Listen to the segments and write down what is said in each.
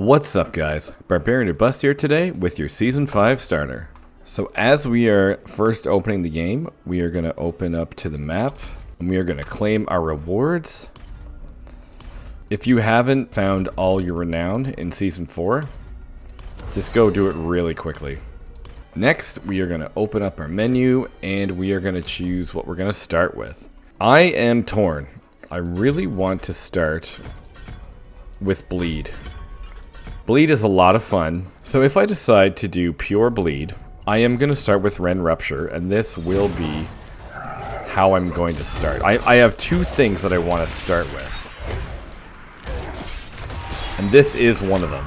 What's up, guys? Barbarian or Bust here today with your Season 5 starter. So as we are first opening the game, we are going to open up to the map and we are going to claim our rewards. If you haven't found all your renown in Season 4, just go do it really quickly. Next, we are going to open up our menu and we are going to choose what we're going to start with. I am torn. I really want to start with Bleed. Bleed is a lot of fun, so if I decide to do pure Bleed, I am going to start with Ren Rupture, and this will be how I'm going to start. I have two things that I want to start with, and this is one of them.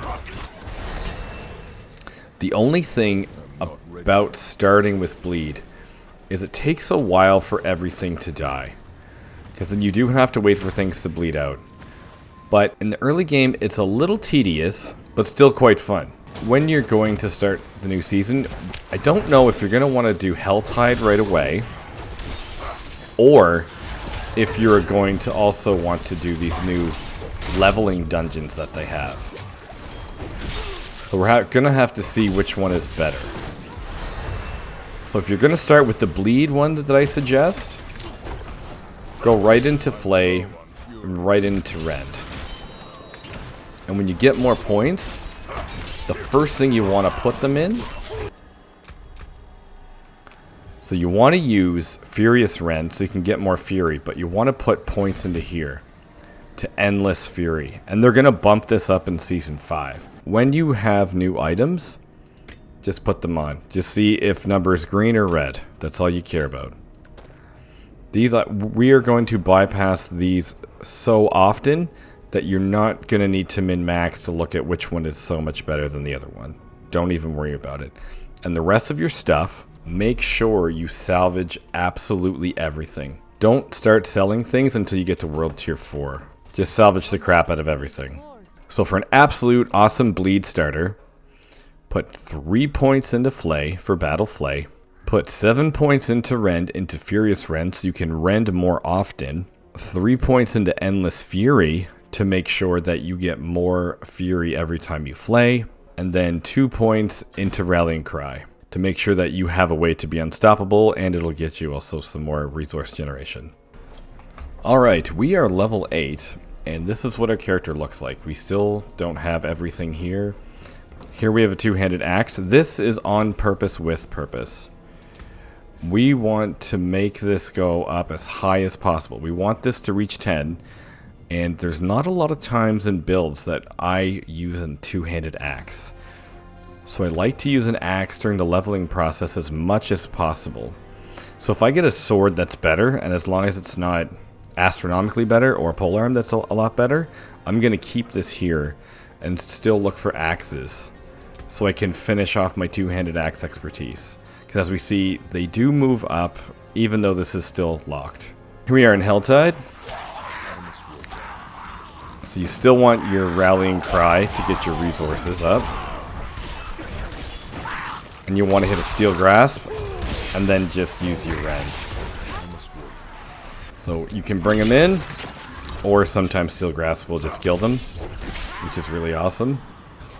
The only thing about starting with Bleed is it takes a while for everything to die, because then you do have to wait for things to bleed out. But in the early game, it's a little tedious, but still quite fun. When you're going to start the new season, I don't know if you're going to want to do Helltide right away, or if you're going to also want to do these new leveling dungeons that they have. So we're going to have to see which one is better. So if you're going to start with the Bleed one that I suggest, go right into Flay, right into Rend. And when you get more points, the first thing you want to put them in, so you want to use Furious Rend so you can get more Fury, but you want to put points into here to Endless Fury. And they're going to bump this up in Season 5. When you have new items, just put them on. Just see if number is green or red. That's all you care about. These we are going to bypass these so often that you're not going to need to min-max to look at which one is so much better than the other one. Don't even worry about it. And the rest of your stuff, make sure you salvage absolutely everything. Don't start selling things until you get to World Tier 4. Just salvage the crap out of everything. So for an absolute awesome Bleed starter, put 3 points into Flay for Battle Flay. Put 7 points into Rend, into Furious Rend, so you can Rend more often. 3 points into Endless Fury, to make sure that you get more Fury every time you Flay, and then 2 points into Rallying Cry to make sure that you have a way to be unstoppable, and it'll get you also some more resource generation. Alright, we are level 8, and this is what our character looks like. We still don't have everything here. Here we have a two-handed axe. This is on purpose with purpose. We want to make this go up as high as possible. We want this to reach 10. And there's not a lot of times in builds that I use a two-handed axe. So I like to use an axe during the leveling process as much as possible. So if I get a sword that's better, and as long as it's not astronomically better, or a polearm that's a lot better, I'm going to keep this here and still look for axes so I can finish off my two-handed axe expertise. Because as we see, they do move up even though this is still locked. Here we are in Helltide. So you still want your Rallying Cry to get your resources up. And you want to hit a Steel Grasp, and then just use your Rend. So you can bring them in, or sometimes Steel Grasp will just kill them, which is really awesome.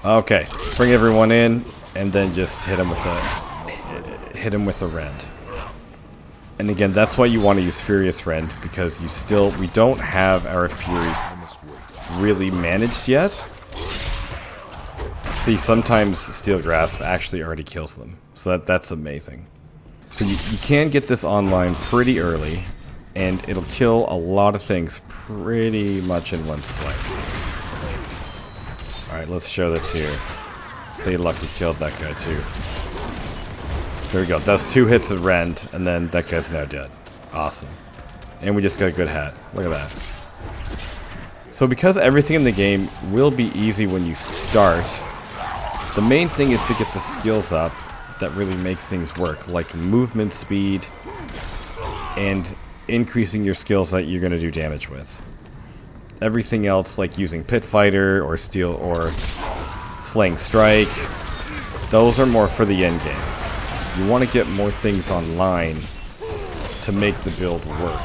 Okay, so bring everyone in, and then just hit them with a Rend. And again, that's why you want to use Furious Rend, because we don't have our Fury really managed yet. See, sometimes Steel Grasp actually already kills them, so that's amazing. So you can get this online pretty early, and it'll kill a lot of things pretty much in one swipe. Alright, let's show this here. Say luck we killed that guy too. There we go, that's 2 hits of Rend, and then that guy's now dead. Awesome. And we just got a good hat. Look at that. So because everything in the game will be easy when you start, the main thing is to get the skills up that really make things work, like movement speed and increasing your skills that you're going to do damage with. Everything else, like using Pit Fighter or Steel or Slaying Strike, those are more for the end game. You want to get more things online to make the build work.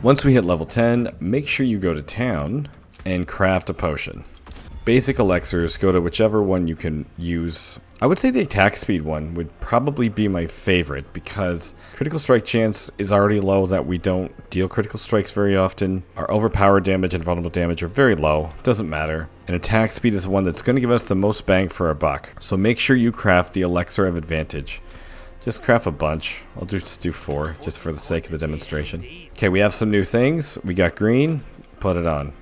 Once we hit level 10, make sure you go to town and craft a potion. Basic elixirs, go to whichever one you can use. I would say the attack speed one would probably be my favorite because critical strike chance is already low that we don't deal critical strikes very often. Our overpowered damage and vulnerable damage are very low, doesn't matter. And attack speed is the one that's going to give us the most bang for our buck. So make sure you craft the elixir of advantage. Just craft a bunch. I'll just do 4 just for the sake of the demonstration. Okay, we have some new things. We got green, put it on.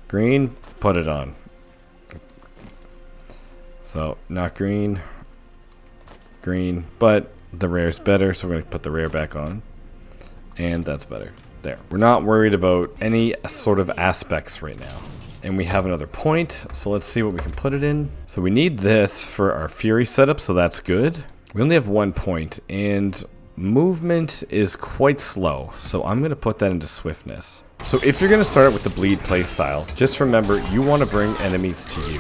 Green, put it on. So, not green, green, but the rare's better, so we're going to put the rare back on. And that's better. There. We're not worried about any sort of aspects right now. And we have another point, so let's see what we can put it in. So we need this for our Fury setup, so that's good. We only have 1 point, and movement is quite slow, so I'm going to put that into swiftness. So if you're going to start with the bleed playstyle, just remember you want to bring enemies to you.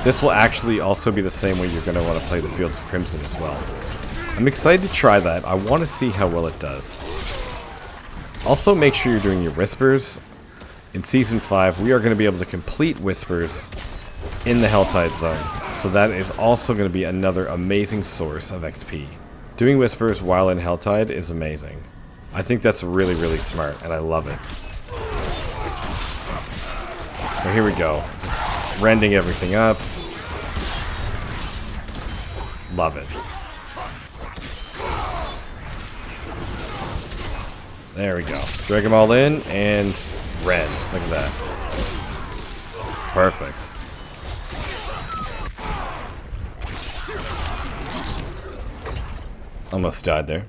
This will actually also be the same way you're going to want to play the Fields of Crimson as well. I'm excited to try that. I want to see how well it does. Also, make sure you're doing your Whispers. In Season 5, we are going to be able to complete Whispers in the Helltide Zone. So that is also going to be another amazing source of XP. Doing Whispers while in Helltide is amazing. I think that's really, really smart, and I love it. So here we go. Just rending everything up. Love it. There we go. Drag them all in and rend. Look at that. Perfect. Almost died there.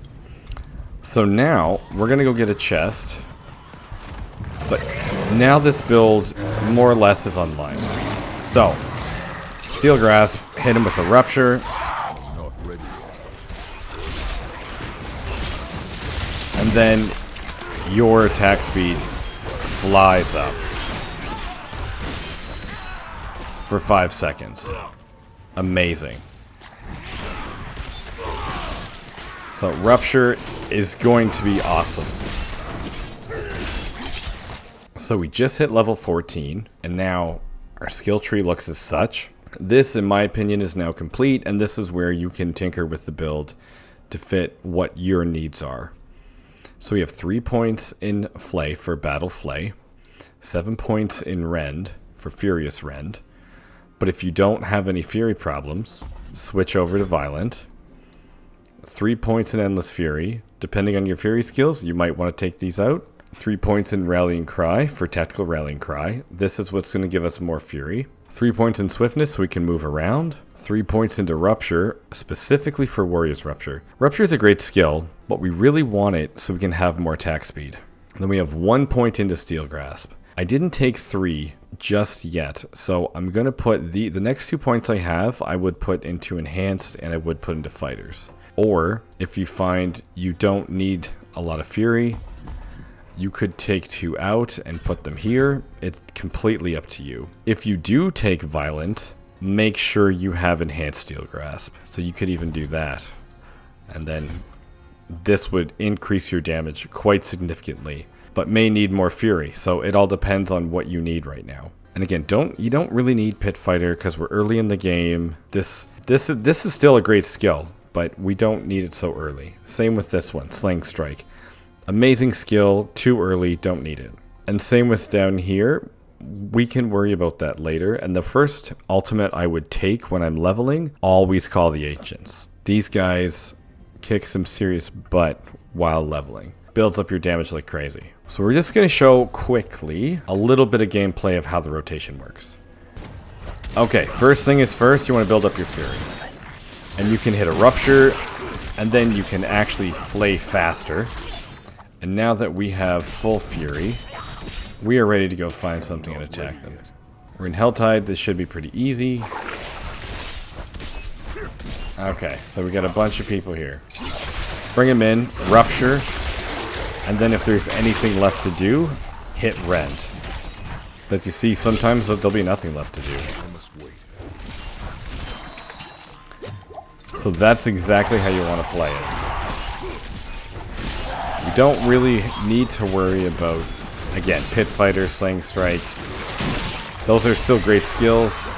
So now we're gonna go get a chest. But now this build more or less is online. So, Steel Grasp, hit him with a Rupture. And then your attack speed flies up for 5 seconds. Amazing. So Rupture is going to be awesome. So we just hit level 14, and now our skill tree looks as such. This, in my opinion, is now complete, and this is where you can tinker with the build to fit what your needs are. So we have 3 points in Flay for Battle Flay, 7 points in Rend for Furious Rend. But if you don't have any Fury problems, switch over to Violent. 3 points in Endless Fury. Depending on your Fury skills, you might want to take these out. 3 points in Rallying Cry for Tactical Rallying Cry. This is what's going to give us more Fury. 3 points in Swiftness so we can move around. 3 points into Rupture, specifically for Warrior's Rupture. Rupture is a great skill, but we really want it so we can have more attack speed. Then we have 1 point into Steel Grasp. I didn't take 3 just yet, so I'm going to put the next 2 points I have, I would put into Enhanced and I would put into Fighters. Or, if you find you don't need a lot of Fury, you could take 2 out and put them here. It's completely up to you. If you do take Violent, make sure you have Enhanced Steel Grasp. So you could even do that. And then this would increase your damage quite significantly, but may need more Fury. So it all depends on what you need right now. And again, you don't really need Pit Fighter because we're early in the game. This is still a great skill, but we don't need it so early. Same with this one, Slaying Strike. Amazing skill, too early, don't need it. And same with down here, we can worry about that later. And the first ultimate I would take when I'm leveling, always call the Ancients. These guys kick some serious butt while leveling. Builds up your damage like crazy. So we're just going to show quickly a little bit of gameplay of how the rotation works. Okay, first thing is first, you want to build up your Fury. And you can hit a Rupture, and then you can actually flay faster. And now that we have full Fury, we are ready to go find something and attack them. We're in Helltide, this should be pretty easy. Okay, so we got a bunch of people here. Bring them in, Rupture, and then if there's anything left to do, hit Rend. As you see, sometimes there'll be nothing left to do. So that's exactly how you want to play it. You don't really need to worry about Again, Pit Fighter, Slaying Strike. Those are still great skills.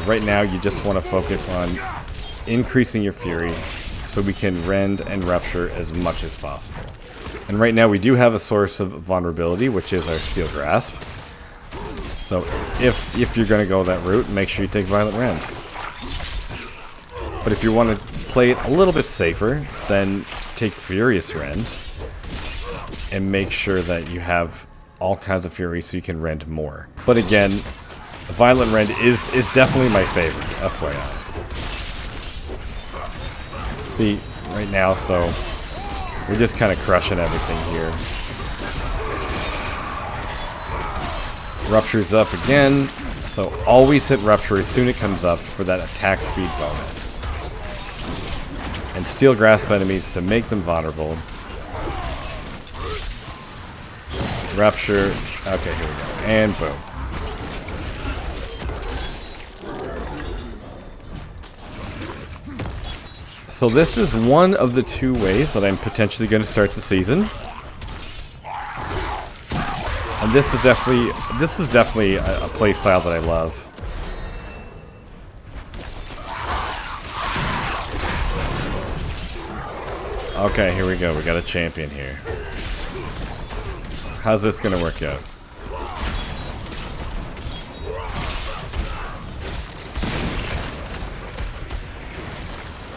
Right now, you just want to focus on increasing your Fury so we can rend and rupture as much as possible. And right now, we do have a source of vulnerability, which is our Steel Grasp. So if you're going to go that route, make sure you take Violent Rend. But if you want to play it a little bit safer, then take Furious Rend and make sure that you have all kinds of Fury so you can rend more. But again, Violent Rend is definitely my favorite, FYI. See, right now, so we're just kind of crushing everything here. Rupture's up again, so always hit Rupture as soon as it comes up for that attack speed bonus. And Steel Grasp enemies to make them vulnerable. Rupture. Okay, here we go. And boom. So this is one of the two ways that I'm potentially going to start the season. And this is definitely a play style that I love. Okay, here we go. We got a champion here. How's this gonna work out?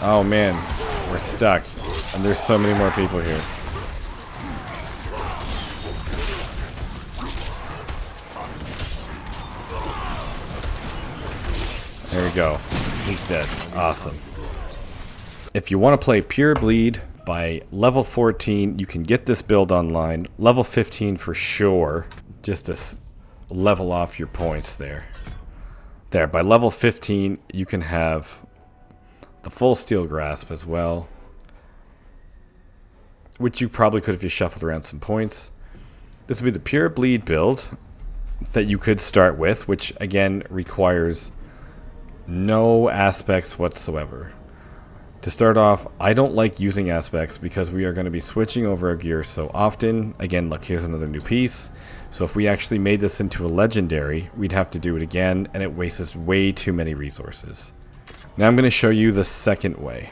Oh man, we're stuck. And there's so many more people here. There we go. He's dead. Awesome. If you want to play Pure Bleed, by level 14, you can get this build online. Level 15 for sure, just to level off your points there. There, by level 15, you can have the full Steel Grasp as well, which you probably could if you shuffled around some points. This would be the Pure Bleed build that you could start with, which again requires no aspects whatsoever. To start off, I don't like using aspects because we are going to be switching over our gear so often. Again, look, here's another new piece. So if we actually made this into a legendary, we'd have to do it again, and it wastes way too many resources. Now I'm going to show you the second way.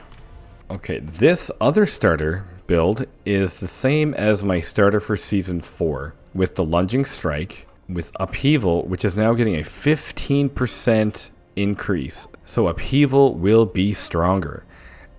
Okay, this other starter build is the same as my starter for Season 4, with the Lunging Strike, with Upheaval, which is now getting a 15% increase. So Upheaval will be stronger.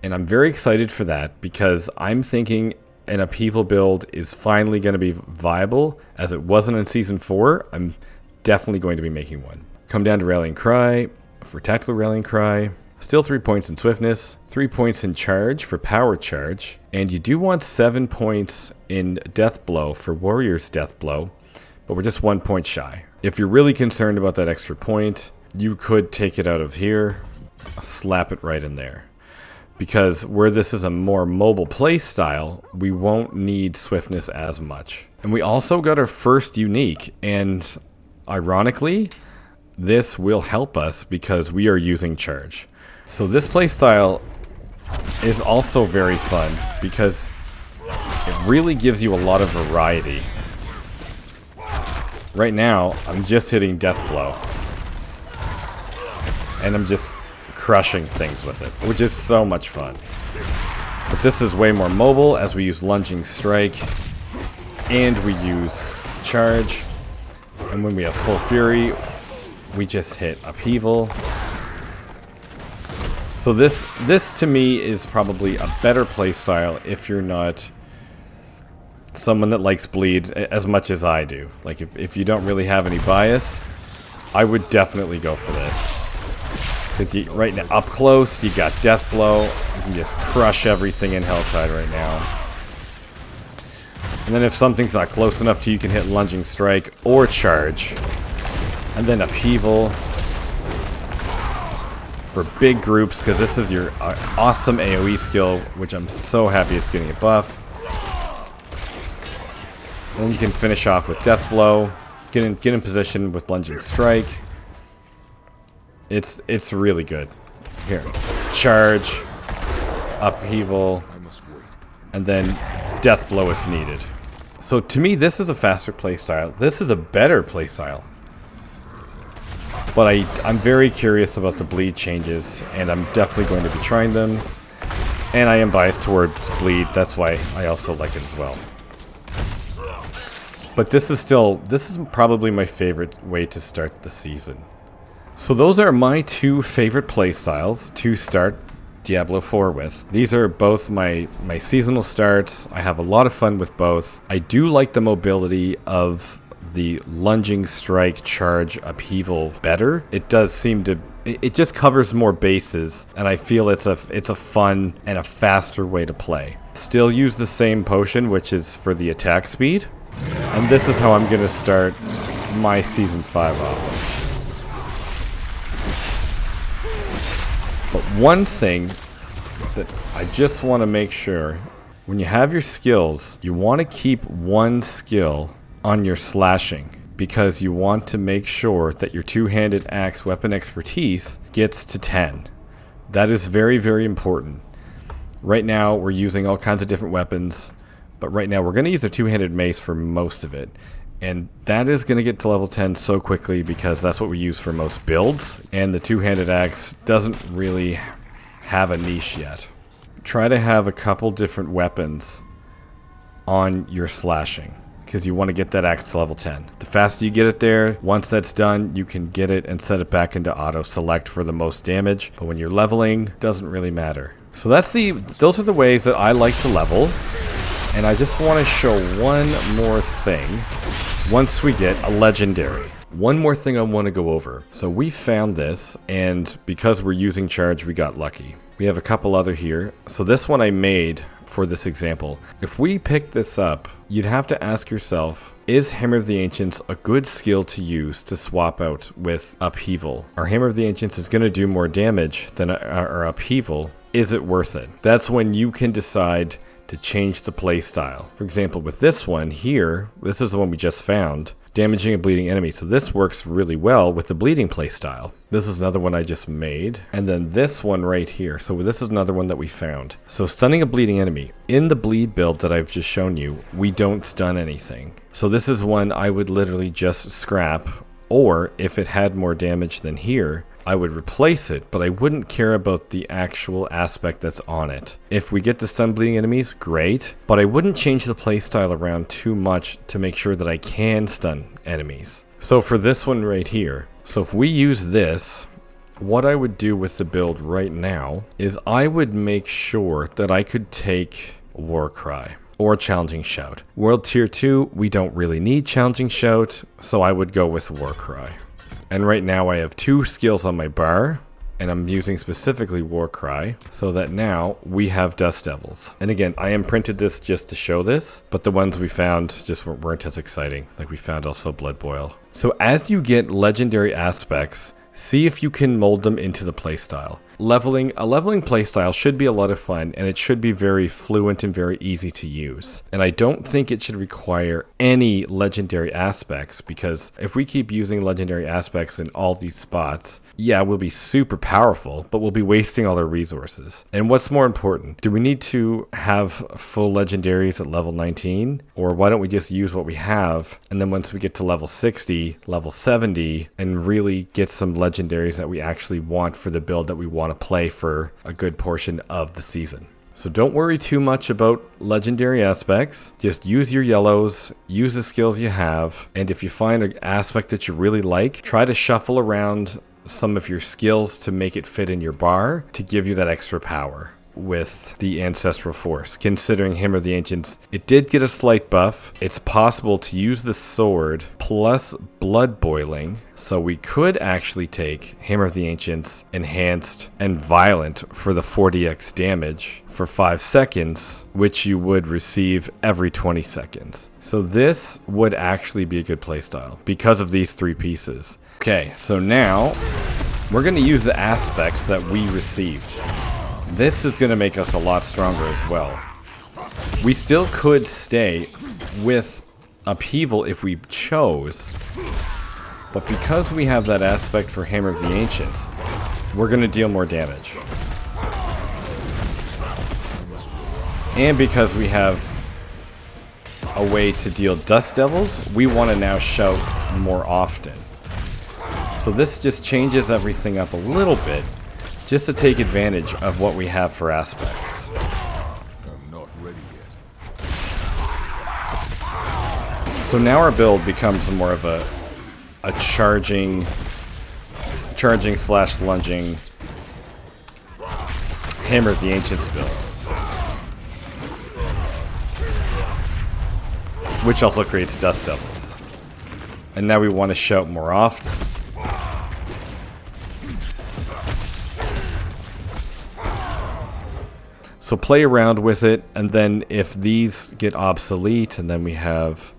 And I'm very excited for that because I'm thinking an Upheaval build is finally going to be viable. As it wasn't in Season 4, I'm definitely going to be making one. Come down to Rallying Cry for Tactical Rallying Cry. Still 3 points in Swiftness, 3 points in Charge for Power Charge, and you do want 7 points in Death Blow for Warrior's Death Blow, but we're just 1 point shy. If you're really concerned about that extra point, you could take it out of here, slap it right in there. Because where this is a more mobile play style, we won't need Swiftness as much. And we also got our first unique, and ironically, this will help us because we are using Charge. So this play style is also very fun because it really gives you a lot of variety. Right now, I'm just hitting Death Blow. And I'm just crushing things with it, which is so much fun. But this is way more mobile as we use Lunging Strike and we use Charge. And when we have Full Fury, we just hit Upheaval. So this to me is probably a better playstyle if you're not someone that likes Bleed as much as I do. Like if you don't really have any bias, I would definitely go for this. Because right now, up close, you got Death Blow. You can just crush everything in Helltide right now. And then if something's not close enough to you, can hit Lunging Strike or Charge. And then Upheaval for big groups, because this is your awesome AoE skill, which I'm so happy it's getting a buff. And then you can finish off with Death Blow, get in position with Lunging Strike. It's really good. Here, Charge, Upheaval, and then Death Blow if needed. So to me, this is a faster playstyle. This is a better playstyle. But I'm very curious about the bleed changes, and I'm definitely going to be trying them. And I am biased towards bleed, that's why I also like it as well. But this is probably my favorite way to start the season. So those are my two favorite playstyles to start Diablo 4 with. These are both my seasonal starts. I have a lot of fun with both. I do like the mobility of the lunging strike charge upheaval better. It does seem to, it just covers more bases, and I feel it's a fun and a faster way to play. Still use the same potion, which is for the attack speed, and this is how I'm gonna start my season 5 off. But one thing that I just want to make sure, when you have your skills, you want to keep one skill on your slashing, because you want to make sure that your two-handed axe weapon expertise gets to 10. That is very, very important. Right now we're using all kinds of different weapons, but right now we're going to use a two-handed mace for most of it. And that is going to get to level 10 so quickly because that's what we use for most builds. And the two-handed axe doesn't really have a niche yet. Try to have a couple different weapons on your slashing, because you want to get that axe to level 10. The faster you get it there, once that's done, you can get it and set it back into auto-select for the most damage. But when you're leveling, it doesn't really matter. So those are the ways that I like to level. And I just want to show one more thing. Once we get a legendary. One more thing I want to go over. So we found this, and because we're using charge, we got lucky. We have a couple other here. So this one I made for this example. If we pick this up, you'd have to ask yourself, is Hammer of the Ancients a good skill to use to swap out with Upheaval? Our Hammer of the Ancients is going to do more damage than our Upheaval. Is it worth it? That's when you can decide to change the play style. For example, with this one here, this is the one we just found, damaging a bleeding enemy. So this works really well with the bleeding play style. This is another one I just made. And then this one right here. So this is another one that we found. So stunning a bleeding enemy. In the bleed build that I've just shown you, we don't stun anything. So this is one I would literally just scrap, or if it had more damage than here, I would replace it, but I wouldn't care about the actual aspect that's on it. If we get to stun bleeding enemies, great, but I wouldn't change the playstyle around too much to make sure that I can stun enemies. So for this one right here, so if we use this, what I would do with the build right now is I would make sure that I could take Warcry or Challenging Shout. World Tier 2, we don't really need Challenging Shout, so I would go with Warcry. And right now I have 2 skills on my bar, and I'm using specifically Warcry, so that now we have Dust Devils. And again, I imprinted this just to show this, but the ones we found just weren't as exciting. Like we found also Blood Boil. So as you get legendary aspects, see if you can mold them into the playstyle. A leveling playstyle should be a lot of fun, and it should be very fluent and very easy to use. And I don't think it should require any legendary aspects, because if we keep using legendary aspects in all these spots, yeah, we'll be super powerful, but we'll be wasting all our resources. And what's more important, do we need to have full legendaries at level 19? Or why don't we just use what we have, and then once we get to level 60, level 70, and really get some legendaries that we actually want for the build that we want to play for a good portion of the season. So don't worry too much about legendary aspects. Just use your yellows, use the skills you have, and if you find an aspect that you really like, try to shuffle around some of your skills to make it fit in your bar to give you that extra power with the Ancestral Force. Considering Hammer of the Ancients, it did get a slight buff. It's possible to use the sword plus blood boiling, so we could actually take Hammer of the Ancients Enhanced and Violent for the 40x damage for 5 seconds, which you would receive every 20 seconds. So this would actually be a good playstyle because of these 3 pieces. Okay, so now we're going to use the aspects that we received. This is going to make us a lot stronger as well. We still could stay with Upheaval if we chose, but because we have that aspect for Hammer of the Ancients, we're going to deal more damage. And because we have a way to deal Dust Devils, we want to now shout more often. So this just changes everything up a little bit, just to take advantage of what we have for aspects. I'm not ready yet. So now our build becomes more of a charging slash lunging Hammer of the Ancients build. Which also creates Dust Devils. And now we want to shout more often. So play around with it, and then if these get obsolete, and then we have,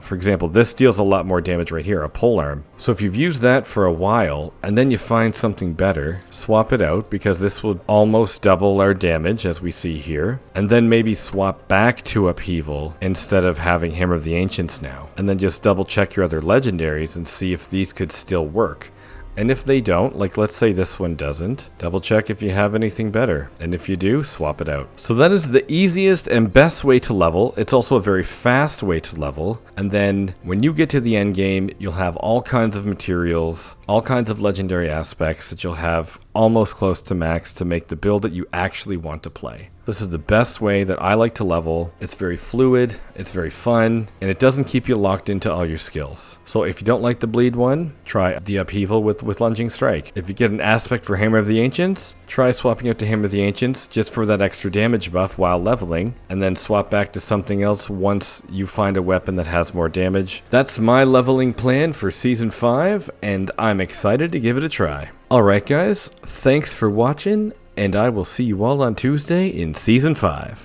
for example, this deals a lot more damage right here, a polearm. So if you've used that for a while, and then you find something better, swap it out, because this will almost double our damage, as we see here. And then maybe swap back to Upheaval, instead of having Hammer of the Ancients now. And then just double check your other legendaries, and see if these could still work. And if they don't, like let's say this one doesn't, double check if you have anything better. And if you do, swap it out. So that is the easiest and best way to level. It's also a very fast way to level. And then when you get to the end game, you'll have all kinds of materials, all kinds of legendary aspects that you'll have almost close to max to make the build that you actually want to play. This is the best way that I like to level. It's very fluid, it's very fun, and it doesn't keep you locked into all your skills. So if you don't like the bleed one, try the Upheaval with Lunging Strike. If you get an aspect for Hammer of the Ancients, try swapping out to Hammer of the Ancients just for that extra damage buff while leveling, and then swap back to something else once you find a weapon that has more damage. That's my leveling plan for Season 5, and I'm excited to give it a try. Alright guys, thanks for watching, and I will see you all on Tuesday in Season 5.